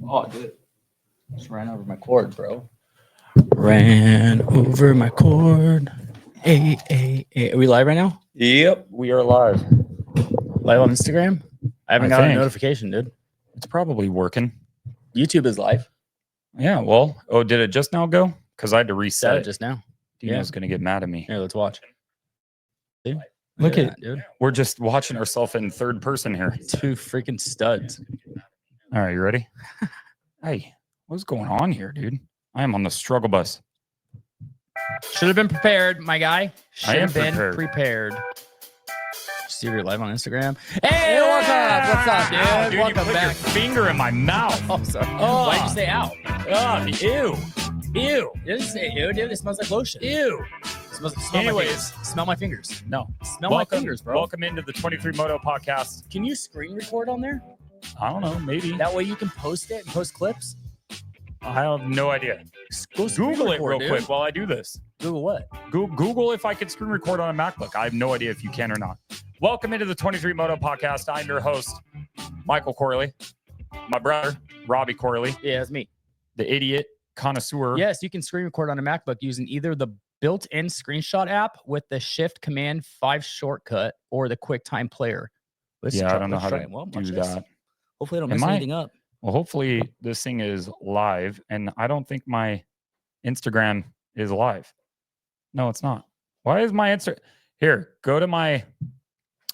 Oh, dude. Just ran over my cord, bro. Ran over my cord. Hey. Are we live right now? Yep, we are live. Live on Instagram? I haven't got a notification, dude. It's probably working. YouTube is live. Yeah, well, did it just now go? Because I had to reset it just now. Dino's going to get mad at me. Here, let's watch. See? Look at that, dude. We're just watching ourselves in third person here. Two freaking studs. All right, you ready? Hey, what's going on here, dude? I am on the struggle bus. Should have been prepared, my guy. I am Should have been prepared. See, you're live on Instagram. Hey, what's up? What's up, dude? Welcome you back. Put your finger in my mouth. Oh, sorry. Why'd you say ow? Ew. Ew. It doesn't say ew, dude. It smells like lotion. Ew. Smell my fingers. No. Smell my fingers, bro. Welcome into the 23 Moto Podcast. Can you screen record on there? I don't know, maybe. That way you can post it and post clips? I have no idea. Go Google it real quick while I do this. Google what? Google if I can screen record on a MacBook. I have no idea if you can or not. Welcome into the 23 Moto Podcast. I'm your host, Michael Corley. My brother, Robbie Corley. Yeah, that's me. The idiot connoisseur. Yes, you can screen record on a MacBook using either the built-in screenshot app with the Shift Command 5 shortcut or the QuickTime player. I don't know how to do that. Hopefully I don't mess anything up. Well, hopefully this thing is live, and I don't think my Instagram is live. No, it's not. Why is my Insta? Here, go to my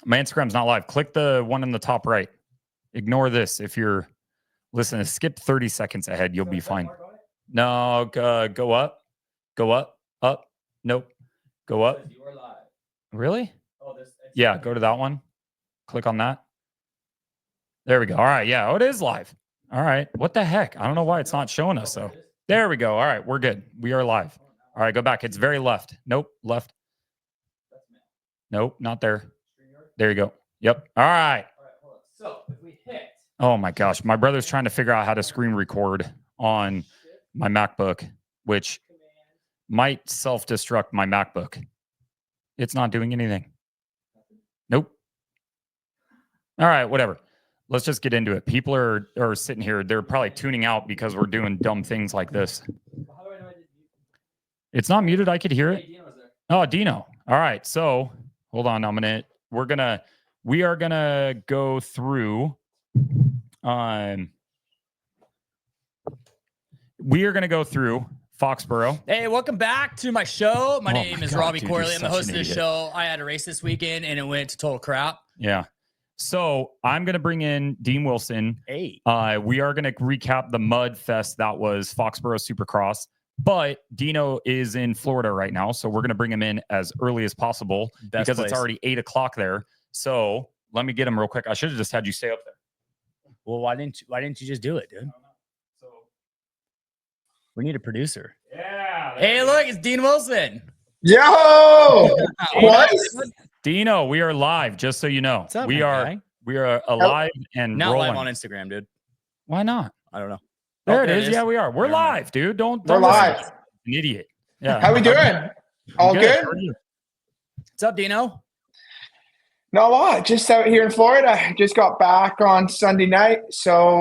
Instagram's not live. Click the one in the top right. Ignore this if you're listening. Skip 30 seconds ahead. You'll be fine. No, go up. Go up. Up. Nope. Go up. Really? Yeah, go to that one. Click on that. There we go. All right. Yeah. Oh, it is live. All right. What the heck? I don't know why it's not showing us, though. There we go. All right. We're good. We are live. All right. Go back. It's very left. Nope. Left. Nope. Not there. There you go. Yep. All right. So if we hit. Oh, my gosh. My brother's trying to figure out how to screen record on my MacBook, which might self-destruct my MacBook. It's not doing anything. Nope. All right. Whatever. Let's just get into it. People are sitting here. They're probably tuning out because we're doing dumb things like this. It's not muted. I could hear it. Oh, Dino. All right. So hold on. We are gonna go through. We are gonna go through Foxborough. Hey, welcome back to my show. My name is Robbie dude, Corley. I'm the host of this show. I had a race this weekend and it went to total crap. Yeah. So I'm going to bring in Dean Wilson. Hey. We are going to recap the mud fest that was Foxborough Supercross. But Dino is in Florida right now, so we're going to bring him in as early as possible because it's already 8 o'clock there. So let me get him real quick. I should have just had you stay up there. Well, why didn't you just do it, dude? So we need a producer. Yeah. Hey, look, it's Dean Wilson. Yo! What? Dino, we are live, just so you know. What's up, we are alive and not rolling. live on Instagram, dude. Why not? I don't know. There it is. Yeah, we are. We're live, dude. Don't We're live. An idiot. Yeah. How we doing? All good? What's up, Dino? Not a lot. Just out here in Florida. Just got back on Sunday night. So,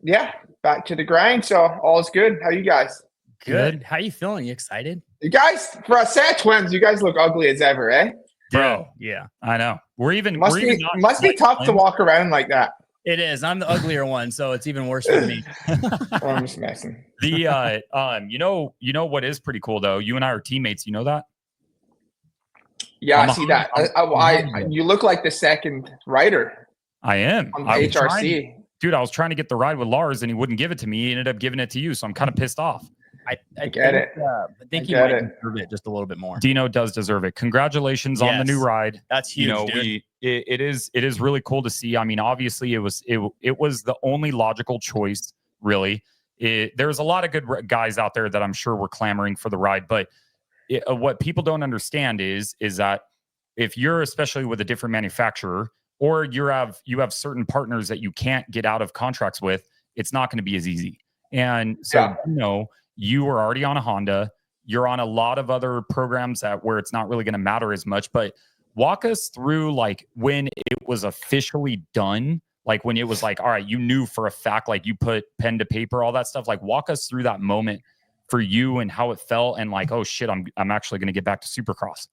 yeah, back to the grind. So, all's good. How you guys? Good. How you feeling? You excited? You guys, for us sad twins, you guys look ugly as ever, eh? Bro, yeah. I know. Must be tough to walk around like that. It is. I'm the uglier one, so it's even worse for me. I'm just messing. You know what is pretty cool though? You and I are teammates. You know that? Yeah, I see that. You look like the second rider. I am. On the HRC. Dude, I was trying to get the ride with Lars and he wouldn't give it to me. He ended up giving it to you, so I'm kind of pissed off. I get it. I think he might deserve it just a little bit more. Dino does deserve it. Congratulations on the new ride. That's huge. Dude. It is really cool to see. I mean, obviously, it was the only logical choice, really. There's a lot of good guys out there that I'm sure were clamoring for the ride, but what people don't understand is that if you're especially with a different manufacturer or you have certain partners that you can't get out of contracts with, it's not going to be as easy. And so, you are already on a Honda. You're on a lot of other programs where it's not really going to matter as much. But walk us through like when it was officially done. Like when it was like, all right, you knew for a fact, like you put pen to paper, all that stuff. Like walk us through that moment for you and how it felt, and like, oh shit, I'm actually going to get back to Supercross.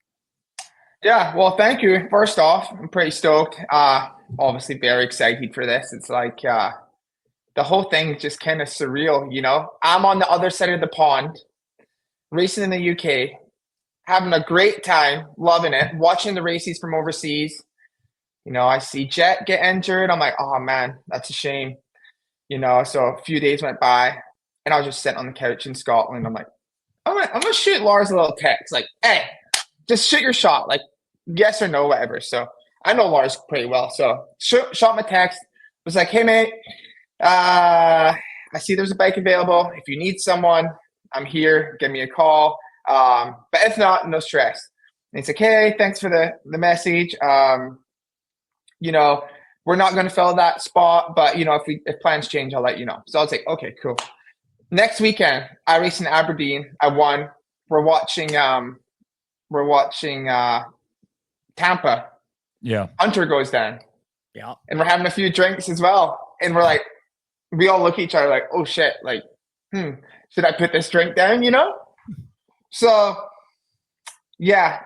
Yeah, well, thank you. First off, I'm pretty stoked. Obviously very excited for this. It's like the whole thing is just kind of surreal, you know? I'm on the other side of the pond, racing in the UK, having a great time, loving it, watching the races from overseas. You know, I see Jet get injured. I'm like, oh man, that's a shame. You know, so a few days went by and I was just sitting on the couch in Scotland. I'm like, I'm gonna shoot Lars a little text, like, hey, just shoot your shot, like yes or no, whatever. So I know Lars pretty well. So shot my text, was like, hey mate, I see there's a bike available. If you need someone, I'm here. Give me a call. But if not, no stress. And he's like, hey, thanks for the message. You know, we're not going to fill that spot, but you know, if plans change, I'll let you know. So I was like, okay, cool. Next weekend, I race in Aberdeen. I won. We're watching Tampa. Yeah. Hunter goes down. Yeah. And we're having a few drinks as well. And we're like, we all look at each other like, oh shit, like, should I put this drink down, you know? So yeah,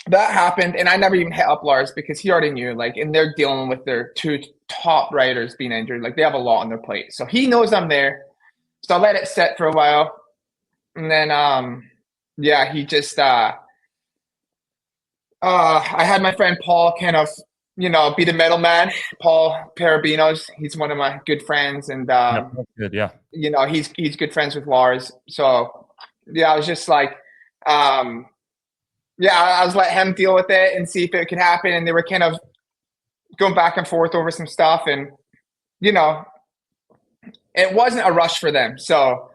that happened. And I never even hit up Lars because he already knew, like, and they're dealing with their two top riders being injured. Like they have a lot on their plate. So he knows I'm there. So I let it sit for a while. And then, he just, I had my friend Paul kind of, you know, be the middleman. Paul Parabinos, he's one of my good friends. And, good, yeah. You know, he's good friends with Lars. So yeah, I was just like, I was letting him deal with it and see if it could happen. And they were kind of going back and forth over some stuff. And, you know, it wasn't a rush for them. So,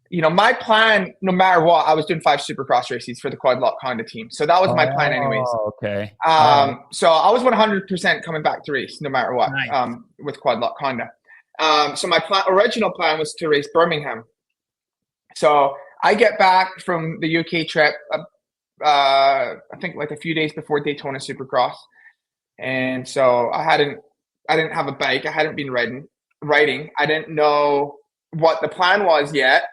you know, my plan, no matter what, I was doing 5 Supercross races for the Quad Lock Honda team. So that was my plan anyways. Okay. So I was 100% coming back to race no matter what, Nice. with Quad Lock Honda. So my original plan was to race Birmingham. So I get back from the UK trip, I think like a few days before Daytona Supercross. And so I didn't have a bike. I hadn't been riding. I didn't know what the plan was yet.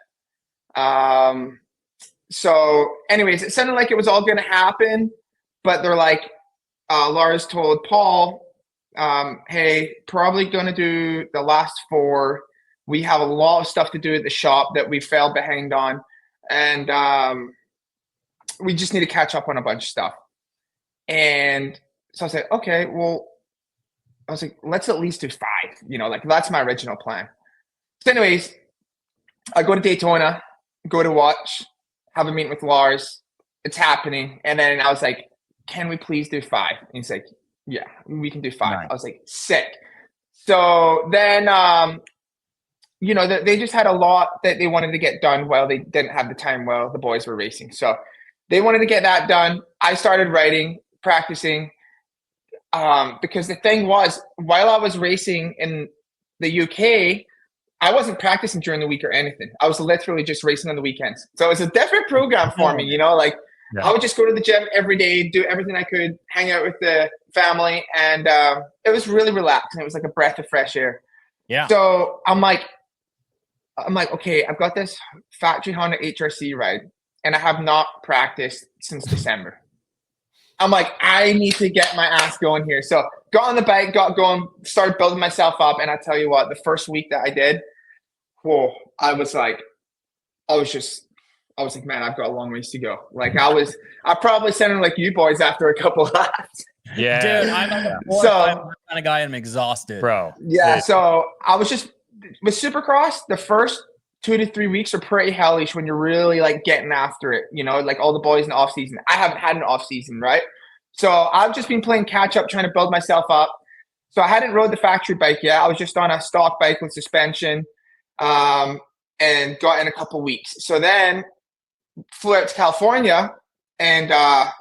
So anyways, it sounded like it was all going to happen, but they're like, Lars told Paul, hey, probably going to do the last 4. We have a lot of stuff to do at the shop that we fell behind on. And, we just need to catch up on a bunch of stuff. And so I was like, okay, well, I was like, let's at least do 5, you know, like that's my original plan. So anyways, I go to Daytona, go to watch, have a meeting with Lars. It's happening. And then I was like, can we please do 5? And he's like, yeah, we can do 5. Nice. I was like, sick. So then, you know, they just had a lot that they wanted to get done while they didn't have the time while the boys were racing. So they wanted to get that done. I started writing, practicing, because the thing was, while I was racing in the UK, I wasn't practicing during the week or anything. I was literally just racing on the weekends. So it was a different program for me, you know, like I would just go to the gym every day, do everything I could, hang out with the family. And it was really relaxing. It was like a breath of fresh air. Yeah. So I'm like, okay, I've got this factory Honda HRC ride and I have not practiced since December. I'm like, I need to get my ass going here. So got on the bike, got going, started building myself up. And I tell you what, the first week that I did, whoa, I was like, man, I've got a long ways to go. Like I probably sounded like you boys after a couple of laps. Yeah. Dude, I'm like a 4 or 5 kind of guy and I'm exhausted. Bro. Yeah. So I was just, with Supercross, the first 2 to 3 weeks are pretty hellish when you're really like getting after it, you know, like all the boys in the off season. I haven't had an off season, right? So I've just been playing catch up, trying to build myself up. So I hadn't rode the factory bike yet. I was just on a stock bike with suspension, and got in a couple weeks. So then flew out to California, and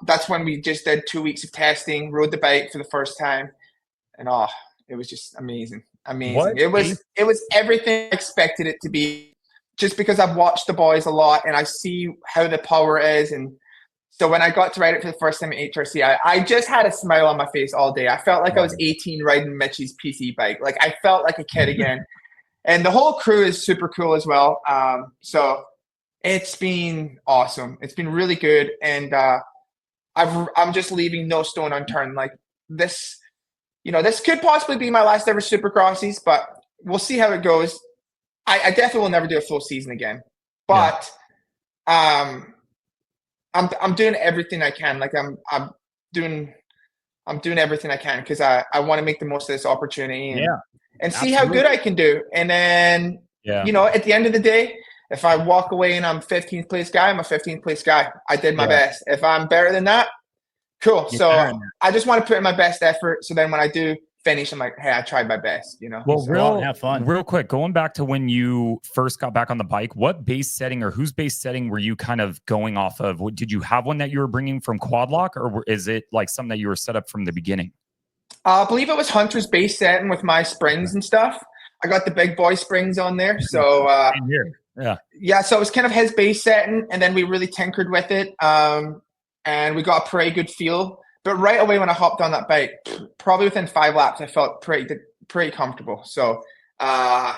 that's when we just did 2 weeks of testing, rode the bike for the first time, and it was just amazing. What? It was everything I expected it to be, just because I've watched the boys a lot and I see how the power is, and So when I got to ride it for the first time at HRC, I just had a smile on my face all day. I felt like I was 18 riding Mitchie's PC bike. Like I felt like a kid again. And the whole crew is super cool as well. So it's been awesome. It's been really good. And I'm just leaving no stone unturned. Like this, this could possibly be my last ever Supercrossies, but we'll see how it goes. I definitely will never do a full season again. But I'm doing everything I can. Like I'm doing everything I can because I want to make the most of this opportunity and see how good I can do. And then, at the end of the day, if I walk away and I'm 15th place guy, I'm a 15th place guy. I did my best. If I'm better than that, cool. So I just want to put in my best effort. So then when I do finish, I'm like, hey, I tried my best, Well, have fun. Real quick, going back to when you first got back on the bike, what base setting or whose base setting were you kind of going off of? Did you have one that you were bringing from Quad Lock, or is it like something that you were set up from the beginning? I believe it was Hunter's base setting with my springs and stuff. I got the big boy springs on there. So so it was kind of his base setting, and then we really tinkered with it. And we got a pretty good feel. But right away when I hopped on that bike, probably within 5 laps, I felt pretty comfortable. So man,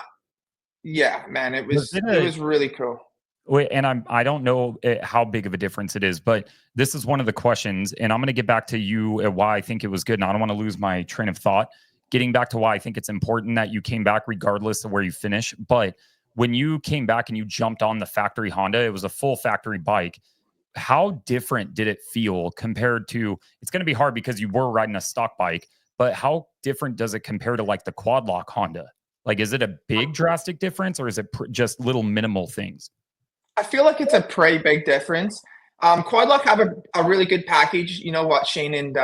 it was really cool. Wait, and I don't know how big of a difference it is, but this is one of the questions, and I'm going to get back to you at why I think it was good, and I don't want to lose my train of thought. Getting back to why I think it's important that you came back regardless of where you finish. But when you came back and you jumped on the factory Honda, it was a full factory bike. How different did it feel compared to, it's going to be hard because you were riding a stock bike, but how different does it compare to like the Quad Lock Honda? Like, is it a big drastic difference, or is it just little minimal things? I feel like it's a pretty big difference. Quad Lock have a really good package, what Shane and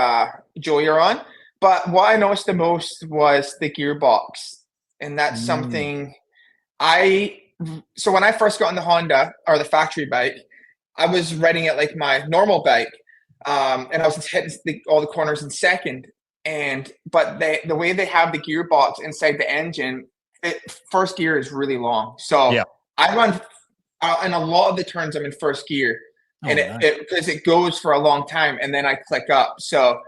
Joey are on. But what I noticed the most was the gearbox. And that's something so when I first got on the Honda or the factory bike, I was riding it like my normal bike. And I was hitting all the corners in second. But the way they have the gearbox inside the engine, first gear is really long. So I run in a lot of the turns, I'm in first gear, because it goes for a long time, and then I click up. So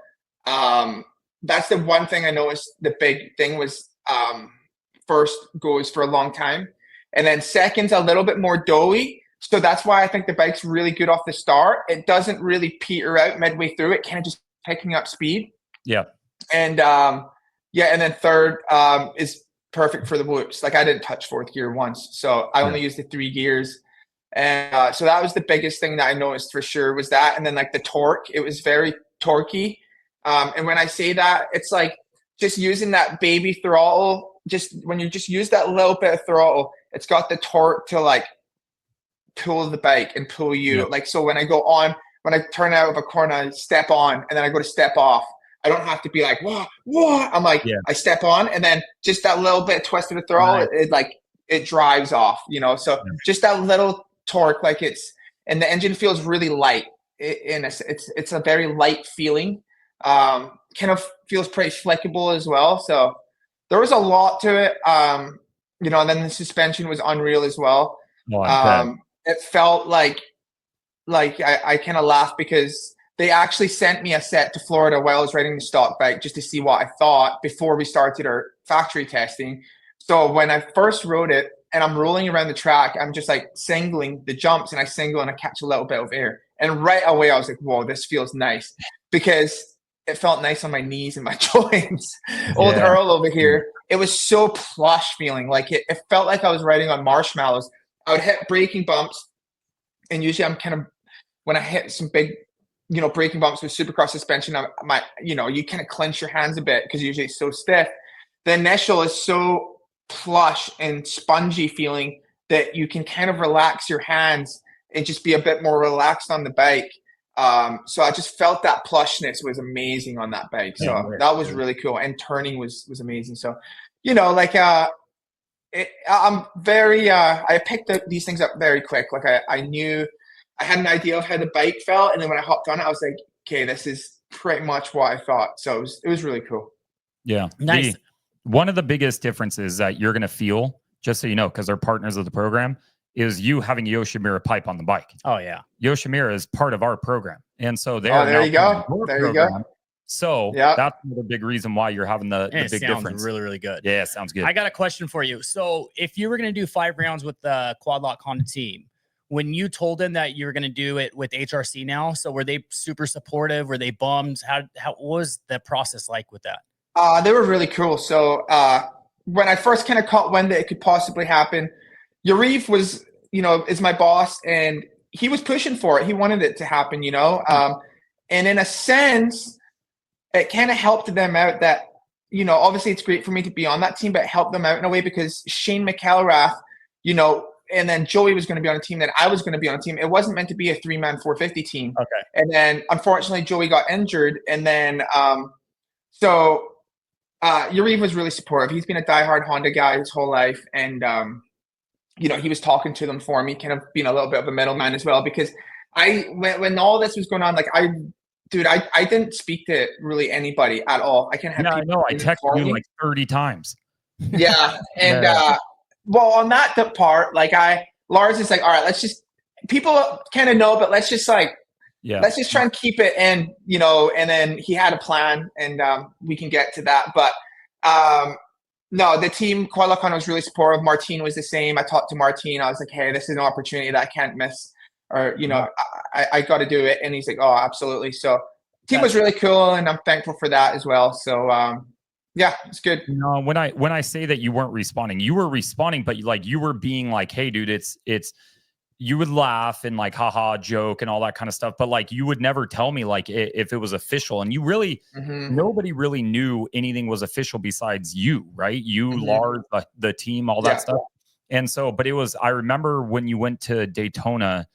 that's the one thing I noticed. The big thing was first goes for a long time, and then second's a little bit more doughy. So that's why I think the bike's really good off the start. It doesn't really peter out midway through. It kind of just picking up speed. Yeah. And and then third is perfect for the whoops. Like I didn't touch fourth gear once, so I only used the 3 gears. And so that was the biggest thing that I noticed for sure was that. And then like the torque, it was very torquey. And when I say that, it's like just using that baby throttle. Just when you just use that little bit of throttle, it's got the torque to like pull the bike and pull you. Like, so when I turn out of a corner, I step on, and then I go to step off. I don't have to be like, whoa. I'm like, I step on, and then just that little bit of twist of the throttle, it drives off, So just that little torque, and the engine feels really light. It's a very light feeling. Kind of feels pretty flickable as well. So there was a lot to it. And then the suspension was unreal as well. It felt like I kind of laughed because they actually sent me a set to Florida while I was riding the stock bike just to see what I thought before we started our factory testing. So when I first rode it and I'm rolling around the track, I'm just like singling the jumps, and I single and I catch a little bit of air. And right away I was like, whoa, this feels nice, because it felt nice on my knees and my joints. Old Earl over here, it was so plush feeling. Like it felt like I was riding on marshmallows. I would hit braking bumps, and usually I'm kind of, when I hit some big, braking bumps with Supercross suspension, you kind of clench your hands a bit because usually it's so stiff. The initial is so plush and spongy feeling that you can kind of relax your hands and just be a bit more relaxed on the bike. So I just felt that plushness was amazing on that bike. So that was really cool. And turning was amazing. So, I'm very, I picked these things up very quick. Like I knew, I had an idea of how the bike felt. And then when I hopped on it, I was like, okay, this is pretty much what I thought. So it was really cool. Yeah. Nice. One of the biggest differences that you're going to feel, just so you know, because they're partners of the program, is you having Yoshimura pipe on the bike. Oh yeah. Yoshimura is part of our program. And so there you go. There you go. So that's another big reason why you're having the big difference. Really, really good. Yeah, sounds good. I got a question for you. So if you were going to do 5 rounds with the Quad Lock Honda team, when you told them that you were going to do it with HRC now, so were they super supportive? Were they bummed? How was the process like with that? They were really cool. So when I first kind of caught wind that it could possibly happen, Yariv was, is my boss, and he was pushing for it. He wanted it to happen, and in a sense, it kind of helped them out that, obviously it's great for me to be on that team, but it helped them out in a way because Shane McElrath, and then Joey was going to be on a team, then I was going to be on a team. It wasn't meant to be a 3-man 450 team. Okay. And then unfortunately Joey got injured. And then, Yariv was really supportive. He's been a diehard Honda guy his whole life. And, he was talking to them for me, kind of being a little bit of a middleman as well, because when all this was going on, I didn't speak to really anybody at all. I can't have I know. I texted you like 30 times. Yeah. And, well, on that part, Lars is like, all right, people kind of know, but let's just let's just try and keep it in, and then he had a plan, and we can get to that. But no, the team, Quad Lock Honda was really supportive. Martine was the same. I talked to Martine. I was like, hey, this is an opportunity that I can't miss, or, I got to do it. And he's like, oh, absolutely. So team was really cool, and I'm thankful for that as well. So, yeah, it's good. When I say that you weren't responding, you were responding, but you were being like, hey, dude, it's you would laugh and haha, joke and all that kind of stuff. But you would never tell me if it was official, and you really, nobody really knew anything was official besides you, right? You, Lars, the team, all that stuff. And so, but I remember when you went to Daytona,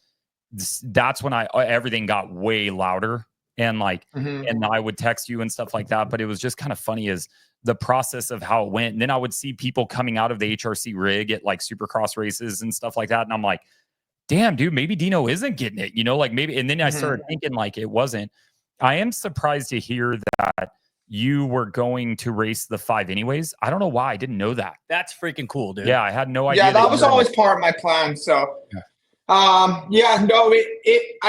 that's when everything got way louder. And and I would text you and stuff like that. But it was just kind of funny as the process of how it went. And then I would see people coming out of the HRC rig at Supercross races and stuff like that. And I'm like, damn, dude, maybe Dino isn't getting it, maybe. And then I started thinking it wasn't. I am surprised to hear that you were going to race the 5 anyways. I don't know why. I didn't know that. That's freaking cool, dude. Yeah, I had no idea. Yeah, that was always part of my plan. So, I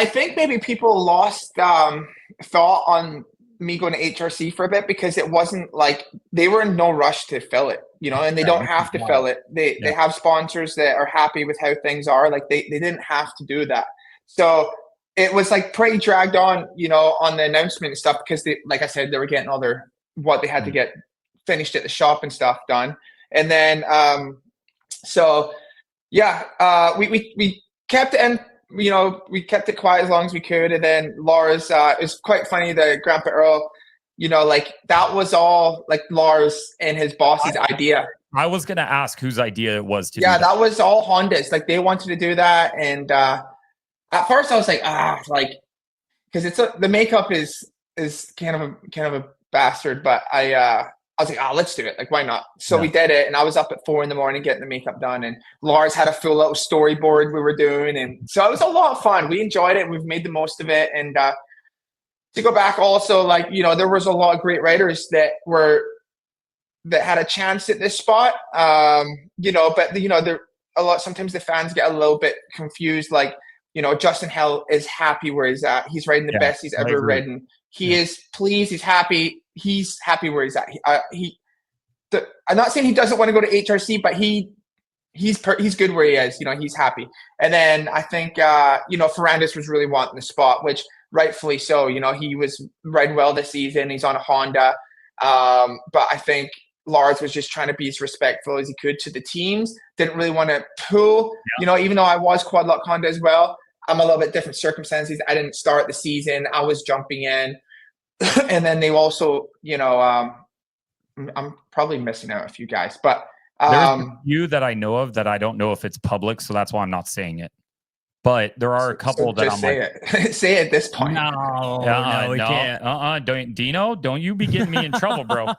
think maybe people lost thought on me going to HRC for a bit, because it wasn't they were in no rush to fill it, and they don't have to fill it. They have sponsors that are happy with how things are. They didn't have to do that. So it was pretty dragged on, on the announcement and stuff, because they, like I said, they were getting all what they had to get finished at the shop and stuff done. And then, we kept it in, we kept it quiet as long as we could. And then Lars, it was quite funny that Grandpa Earl, that was all Lars and his boss's idea. I was going to ask whose idea it was to do that was all Honda's. They wanted to do that. And at first I was because the makeup is kind of a bastard, but I was like, let's do it. Why not? So we did it, and I was up at 4 a.m. getting the makeup done, and Lars had a full little storyboard we were doing, and so it was a lot of fun. We enjoyed it. We've made the most of it, and to go back also, there was a lot of great riders that had a chance at this spot, but there a lot. Sometimes the fans get a little bit confused. Justin Hell is happy where he's at. He's riding the best he's ever ridden. He is pleased. He's happy. He's happy where he's at. I'm not saying he doesn't want to go to HRC, but he's good where he is. He's happy. And then I think Ferrandis was really wanting the spot, which rightfully so. He was riding well this season. He's on a Honda, but I think Lars was just trying to be as respectful as he could to the teams. Didn't really want to pull. Even though I was Quad Lock Honda as well, I'm a little bit different circumstances. I didn't start the season. I was jumping in. And then they also, I'm probably missing out a few guys, but there's a few that I know of that I don't know if it's public, so that's why I'm not saying it. But there are a couple that I'm say it. Say it at this point. No, we can't. Don't Dino, don't you be getting me in trouble, bro.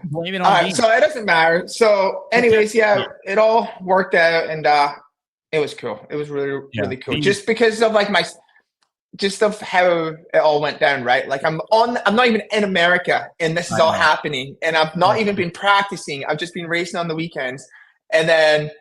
Blame it on All right, so it doesn't matter. So, anyways, it all worked out, and it was cool. It was really, really cool. Just because of of how it all went down, right? I'm not even in America, and this is all happening, and I've not even been practicing. I've just been racing on the weekends, and then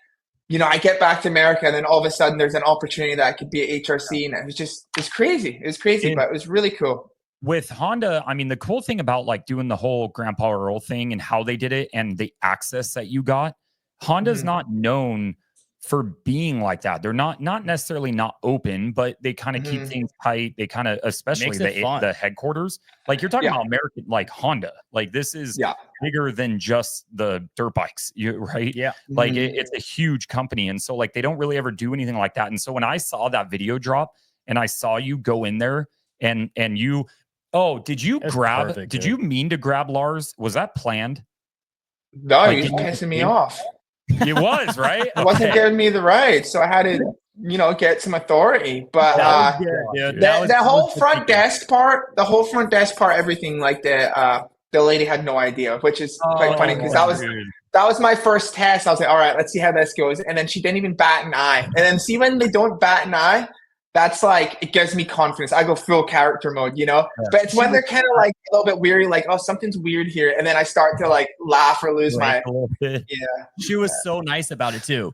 I get back to America, and then all of a sudden there's an opportunity that I could be at HRC, and it's crazy. It was crazy, but it was really cool. With Honda, I mean, the cool thing about like doing the whole Grandpa Earl thing and how they did it and the access that you got, Honda's not known for being like that. They're not necessarily not open, but they kind of keep things tight. They kind of, especially the headquarters, like you're talking about American, like Honda, like this is bigger than just the dirt bikes, right? Yeah. Like it's a huge company. And so like, they don't really ever do anything like that. And so when I saw that video drop and I saw you go in there and you, did you mean to grab Lars? Was that planned? No, like, he was pissing me off. It was, right? It wasn't giving me the ride, so I had to, get some authority. But the whole front desk part, everything, like the lady had no idea, which is quite funny because that was my first test. I was like, all right, let's see how this goes. And then she didn't even bat an eye. And then see when they don't bat an eye, that's like, it gives me confidence. I go full character mode, Yeah. But it's when they're kind of like a little bit weary, like, oh, something's weird here. And then I start to like laugh or lose my, She was so nice about it too.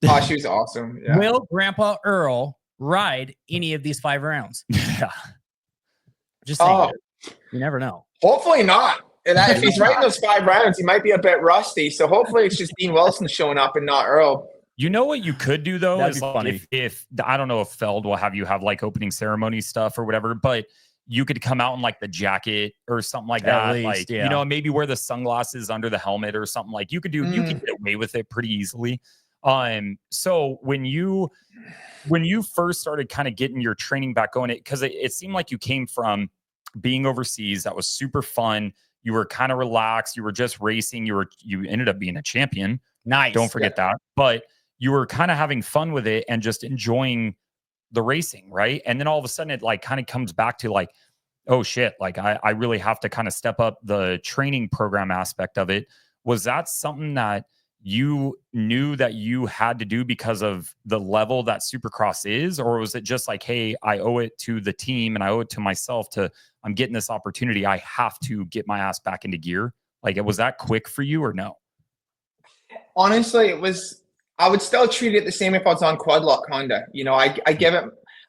Oh, she was awesome. Yeah. Will Grandpa Earl ride any of these 5 rounds? Yeah. Just saying. You never know. Hopefully not. And if he's riding those 5 rounds, he might be a bit rusty. So hopefully it's just Dean Wilson showing up and not Earl. You know what you could do though is like if I don't know if Feld will have you have like opening ceremony stuff or whatever, but you could come out in like the jacket or something like that. Least, like maybe wear the sunglasses under the helmet or something. Like you could do you could get away with it pretty easily. So when you first started kind of getting your training back going, because it seemed like you came from being overseas, that was super fun. You were kind of relaxed, you were just racing, you ended up being a champion. Nice. Don't forget that. But you were kind of having fun with it and just enjoying the racing, right? And then all of a sudden it like kind of comes back to like, oh shit, like I really have to kind of step up the training program aspect of it. Was that something that you knew that you had to do because of the level that Supercross is? Or was it just like, hey, I owe it to the team and I owe it to myself I'm getting this opportunity. I have to get my ass back into gear. Like, was that quick for you or no? Honestly, I would still treat it the same if I was on quad lock Honda.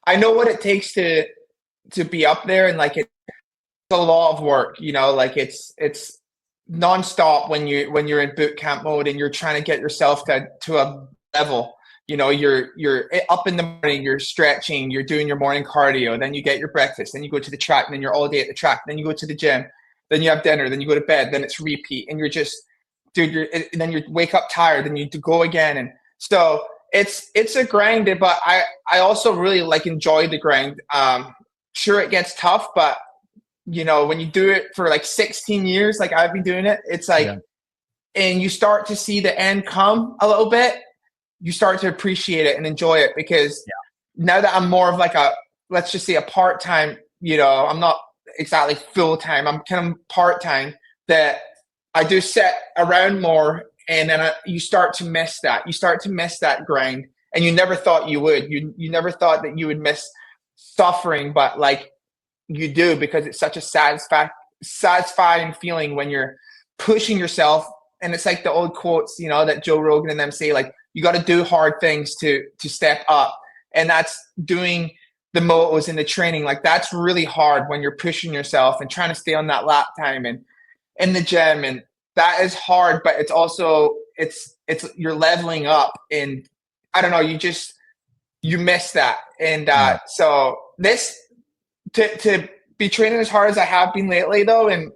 I know what it takes to be up there, and like it's a lot of work, like it's nonstop when you're in boot camp mode and you're trying to get yourself to a level. You're up in the morning, you're stretching, you're doing your morning cardio, then you get your breakfast, then you go to the track, and then you're all day at the track, then you go to the gym, then you have dinner, then you go to bed, then it's repeat, and you're just and then you wake up tired, then you go again. And so it's a grind, but I also really like enjoy the grind. Sure, it gets tough, but when you do it for like 16 years, like I've been doing it, it's like, and you start to see the end come a little bit, you start to appreciate it and enjoy it, because now that I'm more of like let's just say a part-time, I'm not exactly full-time, I'm kind of part-time, that I do sit around more, and then you start to miss that. You start to miss that grind, and you never thought you would. You never thought that you would miss suffering, but like you do, because it's such a satisfying feeling when you're pushing yourself. And it's like the old quotes, that Joe Rogan and them say, like, you got to do hard things to step up. And that's doing the motos and the training. Like that's really hard when you're pushing yourself and trying to stay on that lap time and in the gym, and that is hard, but it's also it's you're leveling up, and I don't know, you miss that. And so this to be training as hard as I have been lately though, and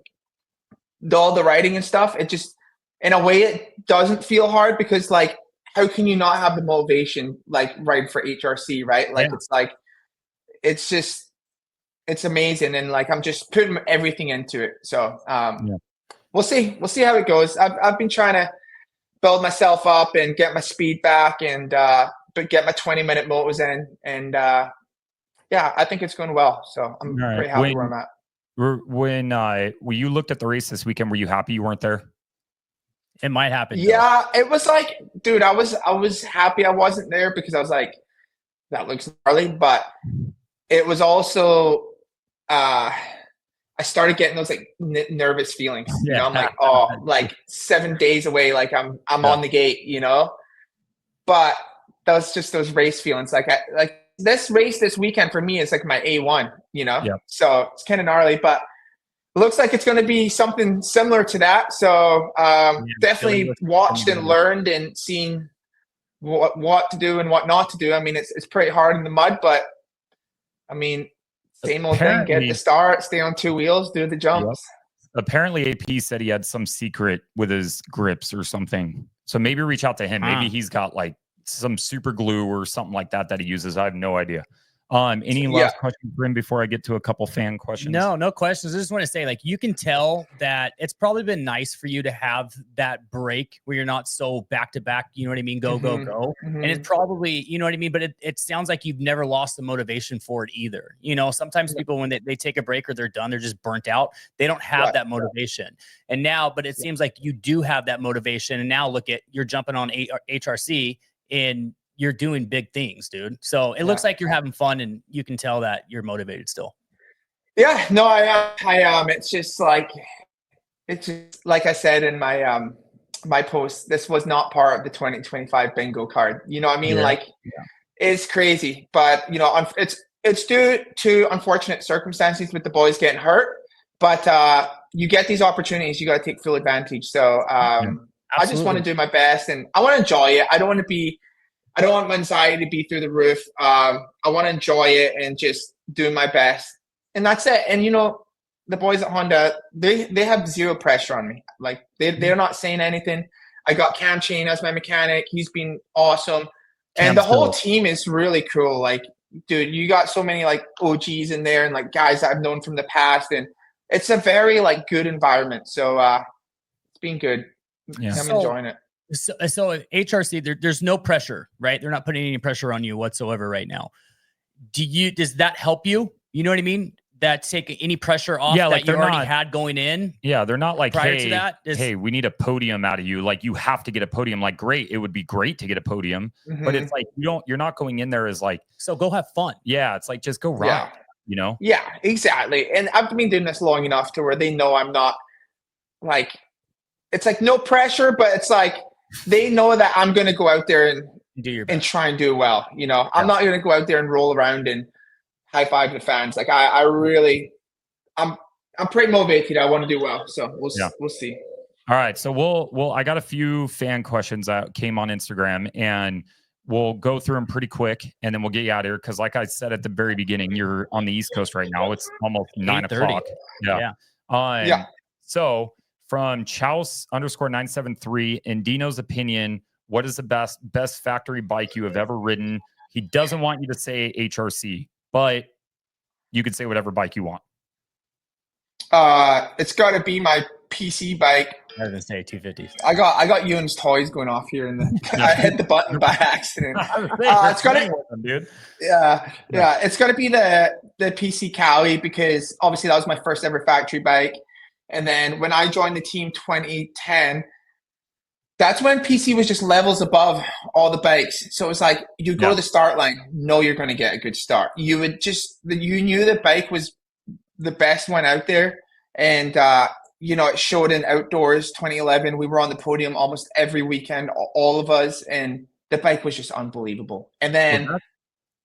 all the writing and stuff, it just, in a way, it doesn't feel hard, because like, how can you not have the motivation like ride for HRC, right? Like it's like, it's amazing, and like I'm just putting everything into it. So we'll see how it goes. I've been trying to build myself up and get my speed back, and but get my 20-minute motos in, and I think it's going well. So I'm pretty happy where I'm at. When you looked at the race this weekend, were you happy you weren't there? It might happen. Yeah, it was like, dude, I was happy I wasn't there, because I was like, that looks gnarly. But it was also, I started getting those like nervous feelings. I'm like, oh, like 7 days away, like I'm on the gate, but that's just those race feelings. Like this race this weekend for me is like my A1, you know? Yeah. So it's kind of gnarly, but it looks like it's going to be something similar to that. So definitely watched and learned and seen what to do and what not to do. I mean, it's pretty hard in the mud, but I mean, same old thing, get the start, stay on two wheels, do the jumps. Yep. Apparently AP said he had some secret with his grips or something. So maybe reach out to him. Maybe he's got like some super glue or something like that he uses. I have no idea. Any last questions for him before I get to a couple fan questions? No questions. I just want to say, like, you can tell that it's probably been nice for you to have that break where you're not so back to back, you know what I mean? Go. And it's probably, you know what I mean? But it sounds like you've never lost the motivation for it either. You know, sometimes people, when they take a break or they're done, they're just burnt out. They don't have that motivation. And now, but it seems like you do have that motivation. And now look at, you're jumping on HRC and you're doing big things, dude. So it looks like you're having fun, and you can tell that you're motivated still. Yeah, no, I am. It's just like I said in my my post, this was not part of the 2025 bingo card. You know what I mean? It's crazy, but you know, it's due to unfortunate circumstances with the boys getting hurt. But you get these opportunities, you got to take full advantage. So I just want to do my best, and I want to enjoy it. I don't want my anxiety to be through the roof. I want to enjoy it and just do my best. And that's it. And, you know, the boys at Honda, they have zero pressure on me. Like, they're not saying anything. I got Cam Chain as my mechanic. He's been awesome. And the whole team is really cool. Like, dude, you got so many, like, OGs in there and, like, guys that I've known from the past. And it's a very, like, good environment. So it's been good. Yeah. I'm enjoying it. So HRC, there's no pressure, right? They're not putting any pressure on you whatsoever right now. Does that help you? You know what I mean? That take any pressure off that you already had going in? Yeah, they're not like, prior to that, hey, we need a podium out of you. Like, you have to get a podium. Like, great, it would be great to get a podium, but it's like you're not going in there as like, so go have fun. Yeah, it's like, just go rock, you know? Yeah, exactly. And I've been doing this long enough to where they know I'm not like, it's like no pressure, but it's like, they know that I'm going to go out there and do your best and try and do well. You know, I'm not going to go out there and roll around and high five the fans. Like I'm pretty motivated. I want to do well. So we'll see. All right. So I got a few fan questions that came on Instagram, and we'll go through them pretty quick, and then we'll get you out of here. Cause like I said at the very beginning, you're on the East Coast right now. It's almost 9 o'clock. Yeah. So from Chouse_973, in Dino's opinion, what is the best factory bike you have ever ridden? He doesn't want you to say HRC, but you could say whatever bike you want. It's got to be my PC bike. I was gonna say 250. I got Ewan's toys going off here, and I hit the button by accident. It's gonna, dude. Yeah. It's gonna be the PC Cali, because obviously that was my first ever factory bike. And then when I joined the team 2010, that's when PC was just levels above all the bikes. So it was like, you go to the start line, know you're going to get a good start. You knew the bike was the best one out there. And, you know, it showed in outdoors 2011. We were on the podium almost every weekend, all of us. And the bike was just unbelievable. And then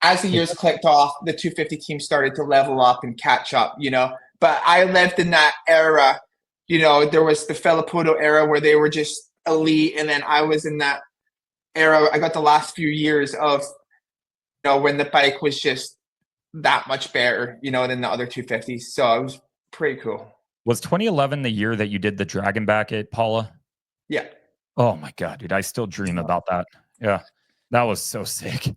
as the years clicked off, the 250 team started to level up and catch up, you know. But I lived in that era. You know, there was the Filipputo era where they were just elite. And then I was in that era. I got the last few years of, you know, when the bike was just that much better, you know, than the other 250s. So it was pretty cool. Was 2011 the year that you did the Dragon back at Paula? Yeah. Oh my God, dude. I still dream about that. Yeah. That was so sick.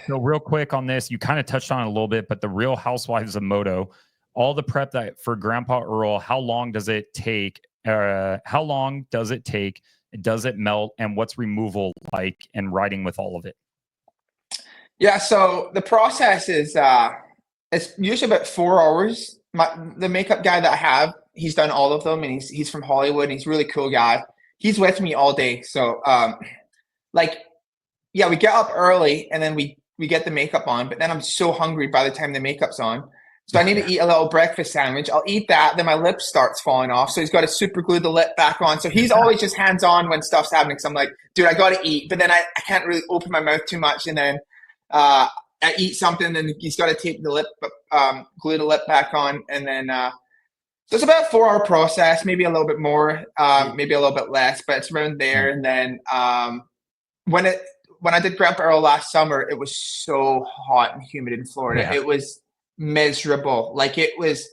So real quick on this, you kind of touched on it a little bit, but the Real Housewives of Moto, all the prep that for Grandpa Earl, how long does it take? Does it melt? And what's removal like and riding with all of it? Yeah, so the process is it's usually about 4 hours. The makeup guy that I have, he's done all of them, and he's from Hollywood, and he's a really cool guy. He's with me all day. So we get up early, and then we get the makeup on, but then I'm so hungry by the time the makeup's on So I need to eat a little breakfast sandwich. I'll eat that. Then my lip starts falling off. So he's got to super glue the lip back on. So he's always just hands on when stuff's happening. So I'm like, dude, I got to eat. But then I can't really open my mouth too much. And then I eat something, and he's got to tape the lip, glue the lip back on. And then so it's about a 4-hour process, maybe a little bit more, maybe a little bit less, but it's around there. And then when I did Grandpa Earl last summer, it was so hot and humid in Florida. Yeah. It was miserable. Like it was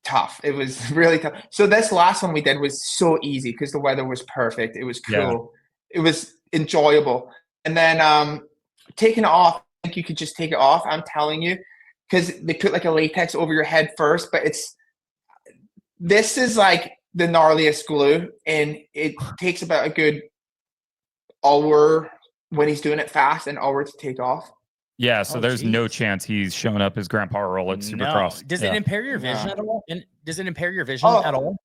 tough. It was really tough. So this last one we did was so easy because the weather was perfect. It was cool. Yeah. It was enjoyable. And then taking it off, I think you could just take it off. I'm telling you, because they put like a latex over your head first, but this is like the gnarliest glue, and it takes about a good hour when he's doing it fast, an hour to take off. Yeah, so there's no chance he's showing up as Grandpa Earl at Supercross. No. Does it impair your vision at all? And does it impair your vision at all?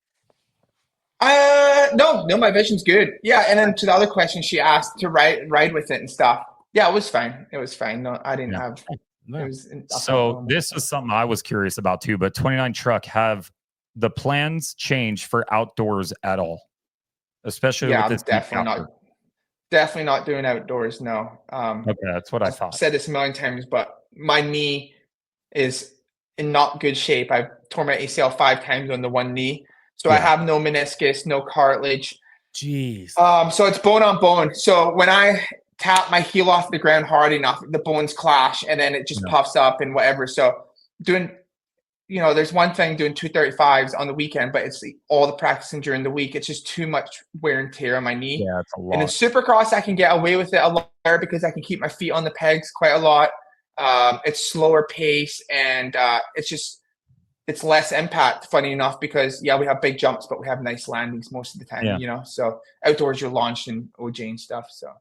No, my vision's good. Yeah, and then to the other question she asked to ride with it and stuff. Yeah, it was fine. It was fine. No, I didn't have. It was so this was something I was curious about too. But 29 Truck, have the plans changed for outdoors at all? Especially with this definitely not doing outdoors. No. Okay, that's what I thought. I've said this a million times, but my knee is in not good shape. I've torn my ACL 5 times on the one knee, so I have no meniscus, no cartilage. Jeez. So it's bone on bone. So when I tap my heel off the ground hard enough, the bones clash, and then it just puffs up and whatever. So doing, there's one thing doing 235s on the weekend, but it's all the practicing during the week. It's just too much wear and tear on my knee. Yeah, it's a lot. And in Supercross, I can get away with it a lot better because I can keep my feet on the pegs quite a lot. It's slower pace, and it's less impact, funny enough, because we have big jumps, but we have nice landings most of the time, So outdoors you're launched in OJ and stuff. So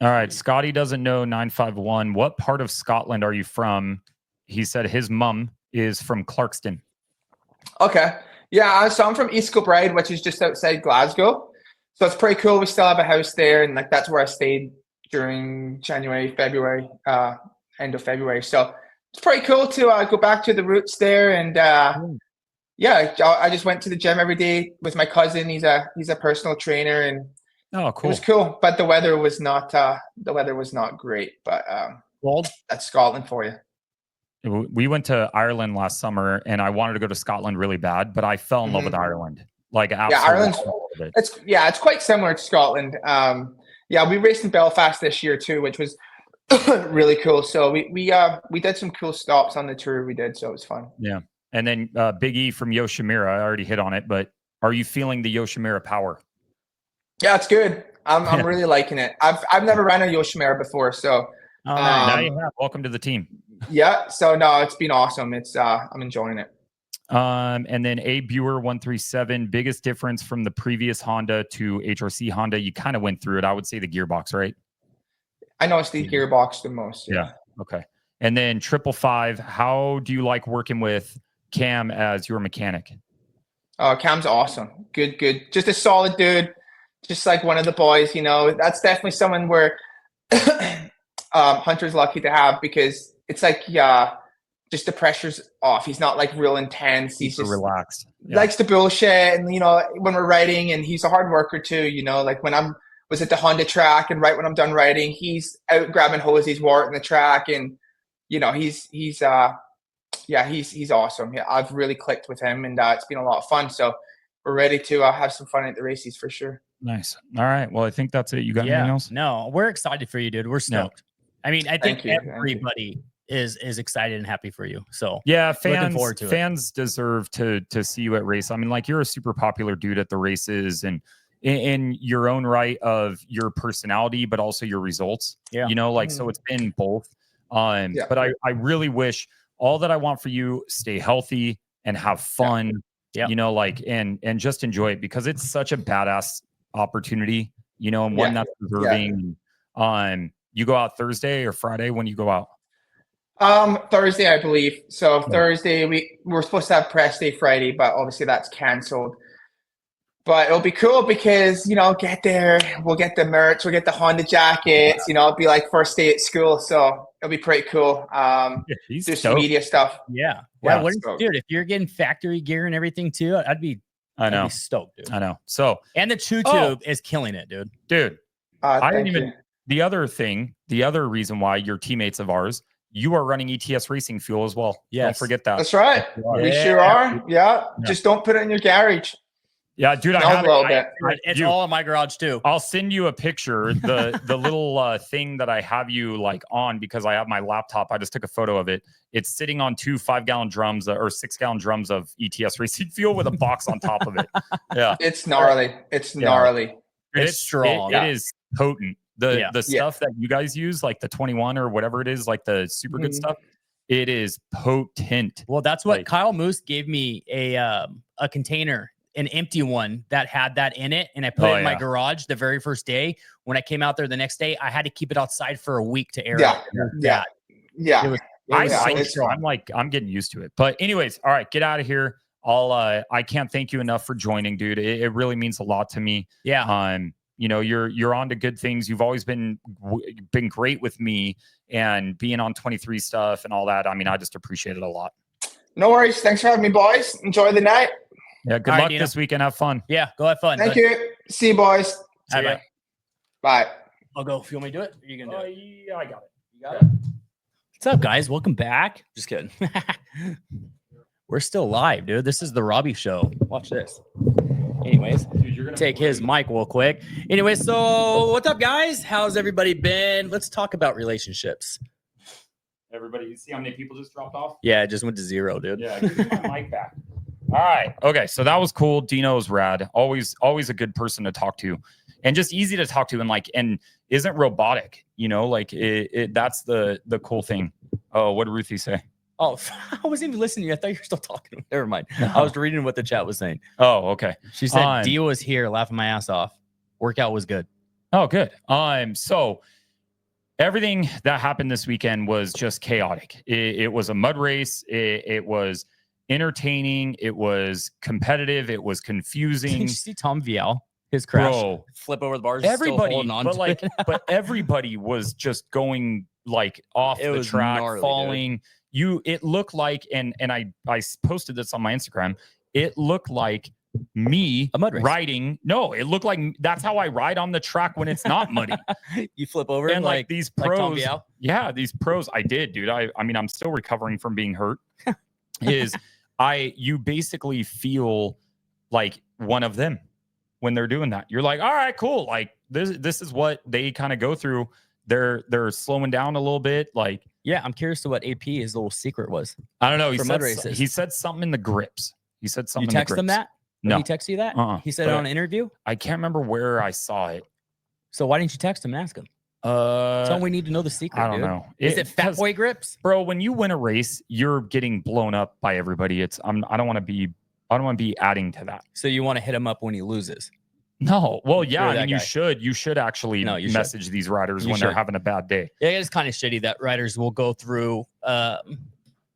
all right, Scotty doesn't know 951. What part of Scotland are you from? He said his mum is from Clarkston. Okay. Yeah, so I'm from East Kilbride, which is just outside Glasgow. So it's pretty cool. We still have a house there, and that's where I stayed during January, February, end of February. So it's pretty cool to go back to the roots there. And I just went to the gym every day with my cousin. He's a personal trainer, and oh, cool. It was cool, but the weather was not great. But that's Scotland for you. We went to Ireland last summer, and I wanted to go to Scotland really bad, but I fell in love with Ireland. Like absolutely. Yeah, it's quite similar to Scotland. We raced in Belfast this year too, which was really cool. So we did some cool stops on the tour we did, so it was fun. Yeah, and then Big E from Yoshimura, I already hit on it, but are you feeling the Yoshimura power? Yeah, it's good. I'm really liking it. I've never ran a Yoshimura before, so now you have. Welcome to the team. Yeah, so no, it's been awesome. It's I'm enjoying it. And then A Buer 137, biggest difference from the previous Honda to HRC Honda. You kind of went through it. I would say the gearbox, right? I know it's the gearbox the most. Yeah. Okay. And then 555, how do you like working with Cam as your mechanic? Cam's awesome. Good. Just a solid dude. Just like one of the boys, That's definitely someone where Hunter's lucky to have, because it's like, just the pressure's off. He's not like real intense. He's just relaxed. Likes to bullshit. And, when we're riding, and he's a hard worker too, like when was at the Honda track, and right when I'm done riding, he's out grabbing hoses, warting the track. And, he's awesome. Yeah, I've really clicked with him, and it's been a lot of fun. So we're ready to have some fun at the races for sure. Nice. All right. Well, I think that's it. You got anything else? No, we're excited for you, dude. We're stoked. I mean, I think everybody is excited and happy for you. So yeah, fans deserve to see you at race. I mean, like, you're a super popular dude at the races, and in your own right of your personality, but also your results. Yeah. So it's been both. But I really wish, all that I want for you, stay healthy and have fun. Yeah. And just enjoy it, because it's such a badass opportunity, and one that's deserving. You go out Thursday or Friday? When you go out? Thursday, I believe. So Thursday, we were supposed to have press day Friday, but obviously that's canceled. But it'll be cool because, get there, we'll get the merch, we'll get the Honda jackets, it'll be like first day at school. So it'll be pretty cool. Do some media stuff. Yeah. Yeah. Dude, if you're getting factory gear and everything too, I'd be stoked, dude. I know. So, and the Chew Tube is killing it, dude. Dude, I didn't even, the other reason why you're teammates of ours, you are running ETS Racing Fuel as well. Yes. Don't forget that. That's right. We sure are. Yeah. Just don't put it in your garage. Yeah, dude, I have it's all in my garage too. I'll send you a picture. The little thing that I have you like on because I have my laptop. I just took a photo of it. It's sitting on 2 5-gallon drums or 6-gallon drums of ETS Racing Fuel with a box on top of it. Yeah, it's gnarly. It's gnarly. It's strong. It is potent. The stuff that you guys use, like the 21 or whatever it is, like the super good stuff. It is potent. Well, that's what Kyle Moose gave me a container. An empty one that had that in it, and I put it in my garage the very first day. When I came out there the next day, I had to keep it outside for a week to air it. Yeah. I'm getting used to it. But anyways, all right, get out of here. I can't thank you enough for joining, dude. It really means a lot to me. Yeah. You're on to good things. You've always been great with me and being on 23 stuff and all that. I mean, I just appreciate it a lot. No worries. Thanks for having me, boys. Enjoy the night. Yeah, good luck this weekend. Have fun. Yeah, go have fun. Thank you. See you, boys. Bye. Bye. I'll go. You want me to do it? Or are you gonna do it? Yeah, I got it. You got it? What's up, guys? Welcome back. Just kidding. We're still live, dude. This is the Robbie Show. Watch this. Anyways, dude, you're gonna take his mic real quick. Anyway, so what's up, guys? How's everybody been? Let's talk about relationships. Everybody, you see how many people just dropped off? Yeah, it just went to 0, dude. Yeah, give me my mic back. All right. Okay. So that was cool. Dino's rad. Always a good person to talk to and just easy to talk to and isn't robotic, that's the cool thing. Oh, what did Ruthie say? Oh, I wasn't even listening to you. I thought you were still talking. Never mind. I was reading what the chat was saying. Oh, okay. She said, Dio was here laughing my ass off. Workout was good. Oh, good. So everything that happened this weekend was just chaotic. It was a mud race. It was entertaining, it was competitive, it was confusing. Did you see Tom Vial? His crash, flip over the bars. Everybody, but everybody was just going off the track, gnarly, falling. Dude. It looked like, and I posted this on my Instagram. It looked like me riding. No, it looked like that's how I ride on the track when it's not muddy. You flip over and these pros. These pros. I did, dude. I mean, I'm still recovering from being hurt. You basically feel like one of them when they're doing that. You're like, all right, cool. Like this is what they kind of go through. They're slowing down a little bit. I'm curious to what AP his little secret was. I don't know. He said something in the grips. He said something. You text him that? No. He text you that? He said it on an interview? I can't remember where I saw it. So why didn't you text him and ask him? So we need to know the secret. I don't know. Is it fat boy grips, bro? When you win a race, you're getting blown up by everybody. I don't want to be adding to that. So you want to hit him up when he loses? No. Well, yeah. I mean, you should actually message these riders when they're having a bad day. Yeah, it's kind of shitty that riders will go through.